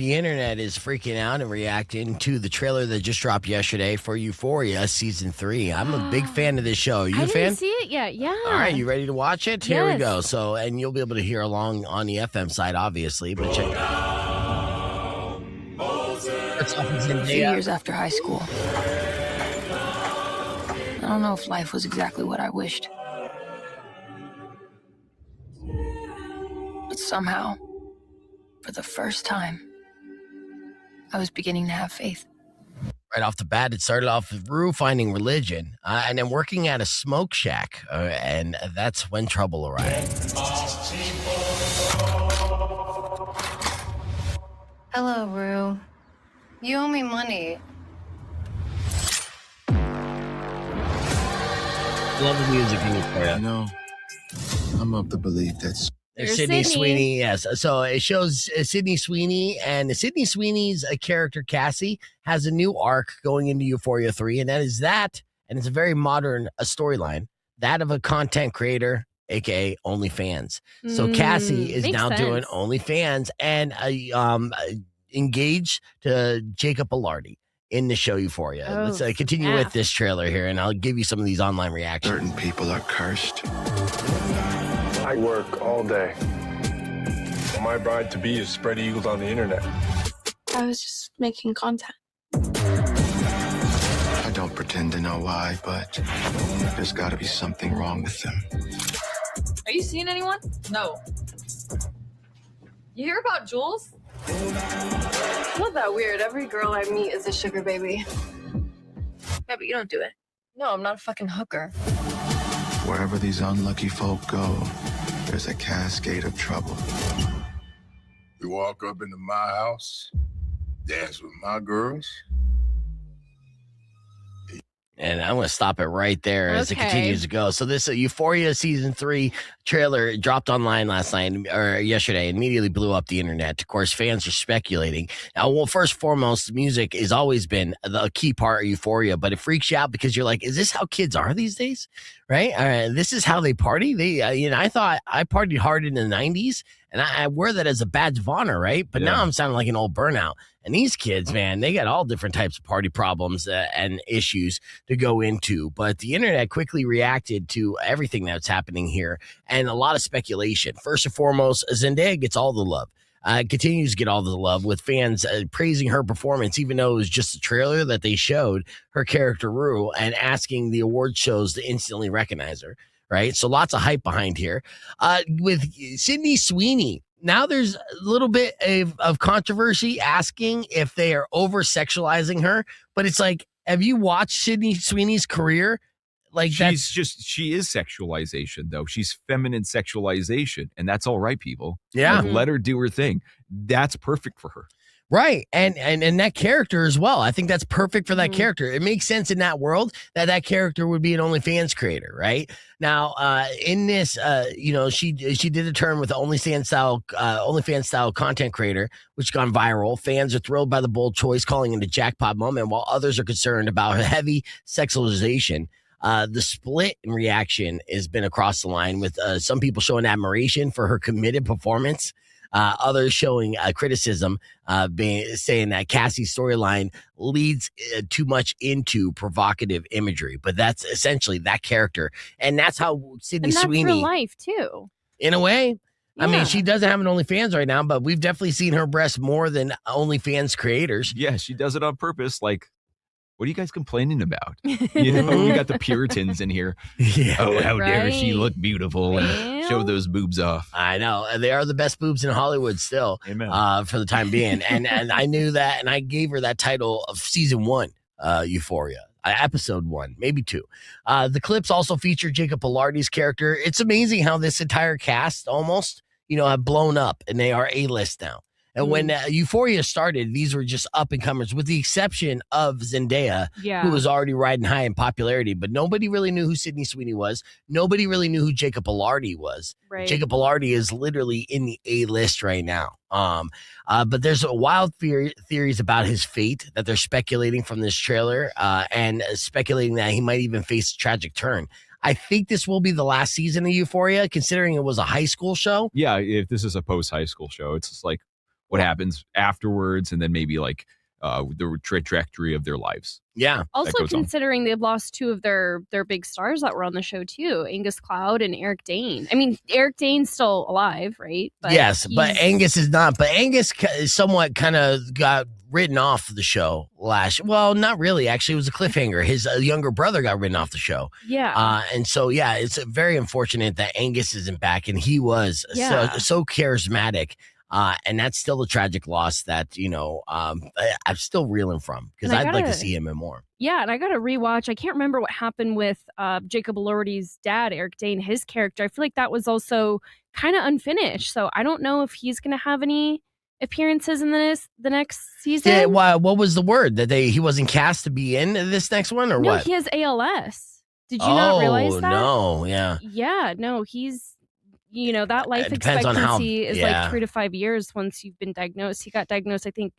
The internet is freaking out and reacting to the trailer that just dropped yesterday for Euphoria season 3. I'm a big fan of this show. Are you I a fan? didn't see it yet. Yeah. All right, you ready to watch it? Here we Yes. go. So, and you'll be able to hear along on the FM side, obviously. But check. Starts off with A few Zendaya. years after high school. I don't know if life was exactly what I wished. But somehow, for the first time, I was beginning to have faith. Right off the bat, it started off with Rue finding religion and then working at a smoke shack. And that's when trouble arrived. Hello, Rue. You owe me money. Love the music in Euphoria. You know, I'm of the belief that's There's There's Sydney Sydney. Sweeney, yes. So it shows Sydney Sweeney, and Sydney Sweeney's character, Cassie, has a new arc going into Euphoria 3, and that is that, and it's a very modern storyline, that of a content creator, aka OnlyFans. So Cassie is makes now doing sense. OnlyFans and engaged to Jacob Elordi in the show Euphoria. Oh, Let's continue snap. with this trailer here, and I'll give you some of these online reactions. certain people are cursed. I work all day. My bride to be is spread eagled on the internet. I was just making content. I don't pretend to know why, but there's got to be something wrong with them. Are you seeing anyone? No. You hear about Jules? It's not that weird. Every girl I meet is a sugar baby. Yeah, but you don't do it. No, I'm not a fucking hooker. Wherever these unlucky folk go, there's a cascade of trouble. You walk up into my house, dance with my girls. And I'm going to stop it right there as it Okay. continues to go. So this Euphoria season 3 trailer dropped online last night or yesterday, immediately blew up the internet. Of course, fans are speculating. Now, well, first and foremost, music has always been a key part of Euphoria, but it freaks you out because you're like, is this how kids are these days? Right? This is how they party. I thought I partied hard in the 90s, and I wear that as a badge of honor, right? But now I'm sounding like an old burnout. And these kids, man, they got all different types of party problems and issues to go into. But the internet quickly reacted to everything that's happening here and a lot of speculation. First and foremost, Zendaya gets all the love. Continues to get all the love with fans praising her performance, even though it was just a trailer that they showed her character Rue and asking the award shows to instantly recognize her. Right. So lots of hype behind here. With Sydney Sweeney, now there's a little bit of controversy asking if they are over sexualizing her. But it's like, have you watched Sydney Sweeney's career? Like she is sexualization though. She's feminine sexualization, and that's all right, people. Yeah. Like, let her do her thing. That's perfect for her. Right. And that character as well. I think that's perfect for that character. It makes sense in that world that character would be an OnlyFans creator, right? Now, in this, she did a turn with the OnlyFans style content creator, which gone viral. Fans are thrilled by the bold choice, calling it a jackpot moment, while others are concerned about heavy sexualization. The split in reaction has been across the line, with some people showing admiration for her committed performance. Others showing criticism, saying that Cassie's storyline leads too much into provocative imagery. But that's essentially that character. And that's how Sydney And that's Sweeney, real life, too. in a way. I Yeah. mean, she doesn't have an OnlyFans right now, but we've definitely seen her breast more than OnlyFans creators. Yeah, she does it on purpose. Like, what are you guys complaining about? You know, we got the Puritans in here. Yeah. Oh, how dare she Right. look beautiful and show Well. those boobs off. I know. They are the best boobs in Hollywood still. Amen. For the time being. And I knew that, and I gave her that title of season 1, Euphoria. Episode 1, maybe 2. The clips also feature Jacob Elordi's character. It's amazing how this entire cast almost, have blown up, and they are A-list now. And when Euphoria started, these were just up-and-comers, with the exception of Zendaya, Yeah. who was already riding high in popularity. But nobody really knew who Sydney Sweeney was. Nobody really knew who Jacob Elordi was. Right. Jacob Elordi is literally in the A-list right now. But there's a wild theories about his fate that they're speculating from this trailer, and speculating that he might even face a tragic turn. I think this will be the last season of Euphoria, considering it was a high school show. Yeah, if this is a post-high school show, it's just like, what happens afterwards, and then maybe like the trajectory of their lives. Yeah. Also considering they've lost two of their big stars that were on the show too, Angus Cloud and Eric Dane. I mean, Eric Dane's still alive, right? But yes, but Angus is not. But Angus somewhat kind of got written off the show well, not really. Actually, it was a cliffhanger. His younger brother got written off the show. Yeah. And so, yeah, it's very unfortunate that Angus isn't back, and he was so charismatic. And that's still a tragic loss that, you know, I'm still reeling from, because I'd like to see him in more. Yeah, and I got to rewatch. I can't remember what happened with Jacob Elordi's dad, Eric Dane, his character. I feel like that was also kind of unfinished. So I don't know if he's going to have any appearances in the next season. Yeah, what was the word? That he wasn't cast to be in this next one, or no, what? No, he has ALS. Did you not realize that? No, yeah. Yeah, no, he's... You know, that life expectancy is like 3 to 5 years once you've been diagnosed. He got diagnosed, I think,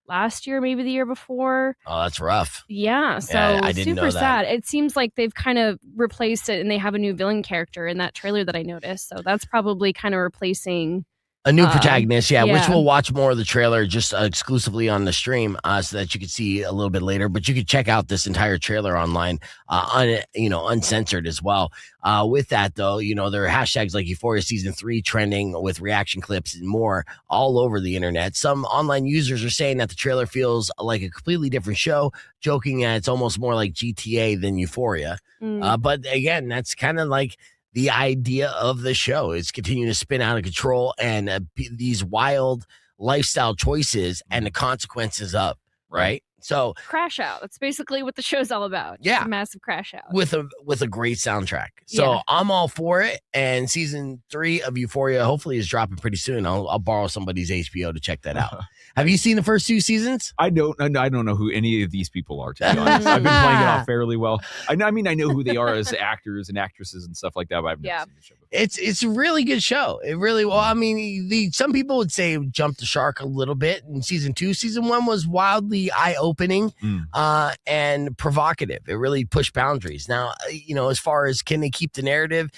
last year, maybe the year before. Oh, that's rough. Yeah, so I didn't super know that. sad. It seems like they've kind of replaced it, and they have a new villain character in that trailer that I noticed. So that's probably kind of replacing a new protagonist, which we'll watch more of the trailer just exclusively on the stream, so that you can see a little bit later. But you can check out this entire trailer online, uncensored as well. With that, though, you know, there are hashtags like Euphoria Season 3 trending with reaction clips and more all over the internet. Some online users are saying that the trailer feels like a completely different show, joking that it's almost more like GTA than Euphoria. But again, that's kind of like the idea of the show, is continuing to spin out of control, and these wild lifestyle choices and the consequences of, right? So crash out. That's basically what the show's all about. Yeah. Just a massive crash out. With a great soundtrack. So I'm all for it. And season 3 of Euphoria hopefully is dropping pretty soon. I'll borrow somebody's HBO to check that out. Have you seen the first 2 seasons? I don't know who any of these people are, to be honest. I've been playing it off fairly well. I mean, I know who they are as actors and actresses and stuff like that, but I've never seen the show before. It's a really good show. It really, well, I mean, some people would say jumped the shark a little bit in season 2. Season 1 was wildly eye-opening and provocative. It really pushed boundaries. Now, you know, as far as can they keep the narrative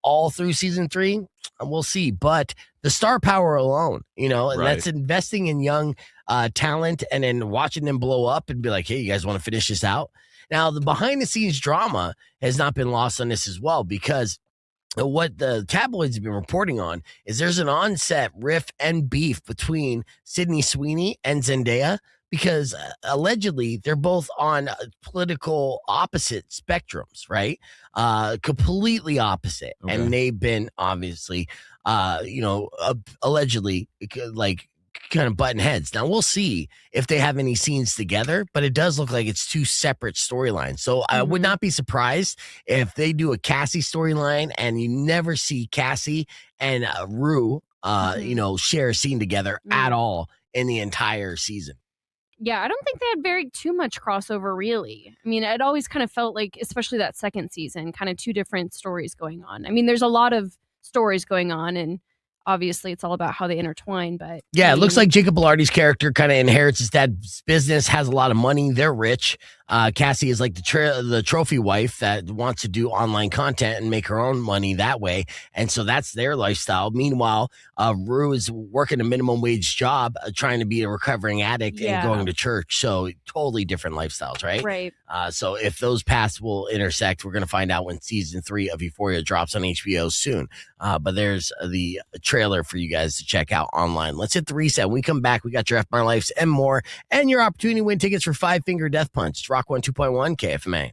all through season 3, we'll see. But the star power alone, you know, and that's investing in young talent and then watching them blow up and be like, hey, you guys want to finish this out? Now, the behind the scenes drama has not been lost on this as well, because what the tabloids have been reporting on is there's an on-set riff and beef between Sydney Sweeney and Zendaya, because allegedly they're both on political opposite spectrums, right? Completely opposite. Okay. And they've been obviously, allegedly like kind of butting heads. Now we'll see if they have any scenes together, but it does look like it's 2 separate storylines. So I would not be surprised if they do a Cassie storyline and you never see Cassie and Rue, share a scene together at all in the entire season. Yeah, I don't think they had very too much crossover, really. I mean, it always kind of felt like, especially that second season, kind of 2 different stories going on. I mean, there's a lot of stories going on, and obviously it's all about how they intertwine. But yeah, it looks like Jacob Elordi's character kind of inherits his dad's business, has a lot of money. They're rich. Cassie is like the trophy wife that wants to do online content and make her own money that way. And so that's their lifestyle. Meanwhile, Rue is working a minimum wage job, trying to be a recovering addict and going to church. So totally different lifestyles, right? Right. So if those paths will intersect, we're going to find out when season 3 of Euphoria drops on HBO soon. But there's the trailer for you guys to check out online. Let's hit the reset. When we come back, we got your F My Lifes and more, and your opportunity to win tickets for 5 Finger Death Punch. It's Rock 102.1 KFMA.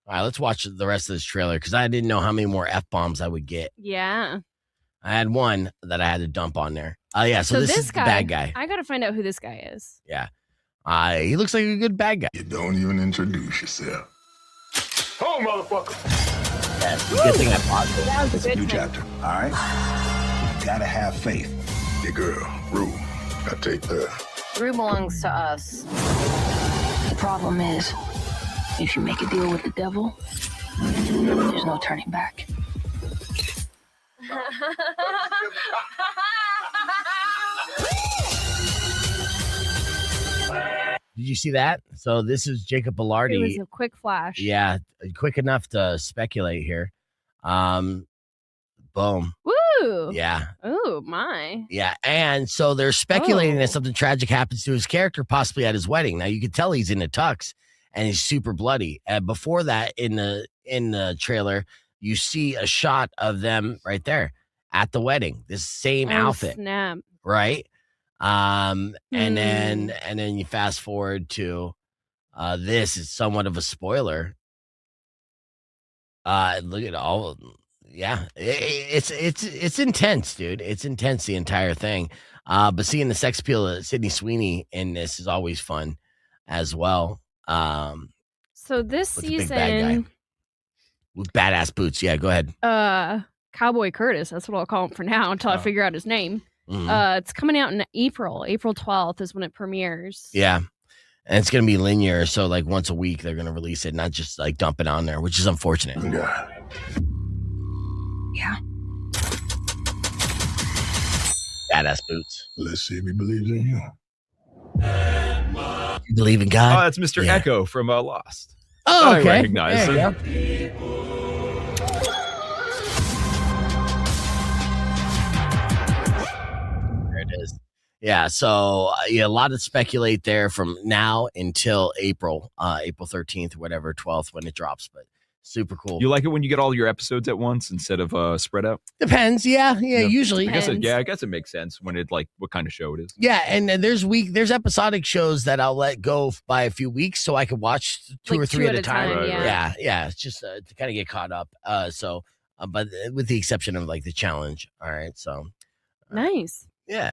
All right, let's watch the rest of this trailer, because I didn't know how many more F-bombs I would get. Yeah. I had one that I had to dump on there. So this is guy, the bad guy. I got to find out who this guy is. Yeah. He looks like a good bad guy. You don't even introduce yourself. Oh, motherfucker. That's a good thing I paused it. It's a new chapter, all right? You gotta have faith. Your girl, Rue, I take her. Rue belongs to us. The problem is, if you make a deal with the devil, there's no turning back. Did you see that? So this is Jacob Elordi. It was a quick flash. Yeah, quick enough to speculate here. Boom. Woo! Ooh. Yeah. Oh my. Yeah. And so they're speculating Oh. that something tragic happens to his character, possibly at his wedding. Now you can tell he's in a tux and he's super bloody. Before that, in the trailer, you see a shot of them right there at the wedding. This same outfit. Snap. Right. And then you fast forward to this is somewhat of a spoiler. Look at all. Yeah, it's intense, dude. It's intense, the entire thing. But seeing the sex appeal of Sydney Sweeney in this is always fun as well. So this With the big bad guy season, with badass boots. Yeah, go ahead. Cowboy Curtis, that's what I'll call him for now until I figure out his name. Mhm. It's coming out in April 12th is when it premieres. Yeah. And it's going to be linear. So, like, once a week, they're going to release it, not just like dump it on there, which is unfortunate. Yeah. Badass boots. Let's see if he believes in you. You believe in God? Oh, that's Mr. Yeah. Echo from Lost. Oh, I okay. recognize There you him. There it is. Yeah, so a lot to speculate there from now until April 13th, whatever, 12th when it drops, but super cool. You like it when you get all your episodes at once instead of spread out? Depends, yeah, usually. I guess Depends. it makes sense when it like what kind of show it is. Yeah, and there's episodic shows that I'll let go by a few weeks so I can watch two Like or three two at a time. Right, right. Yeah, it's just to kind of get caught up. But with the exception of like the challenge. All right, so Nice. yeah.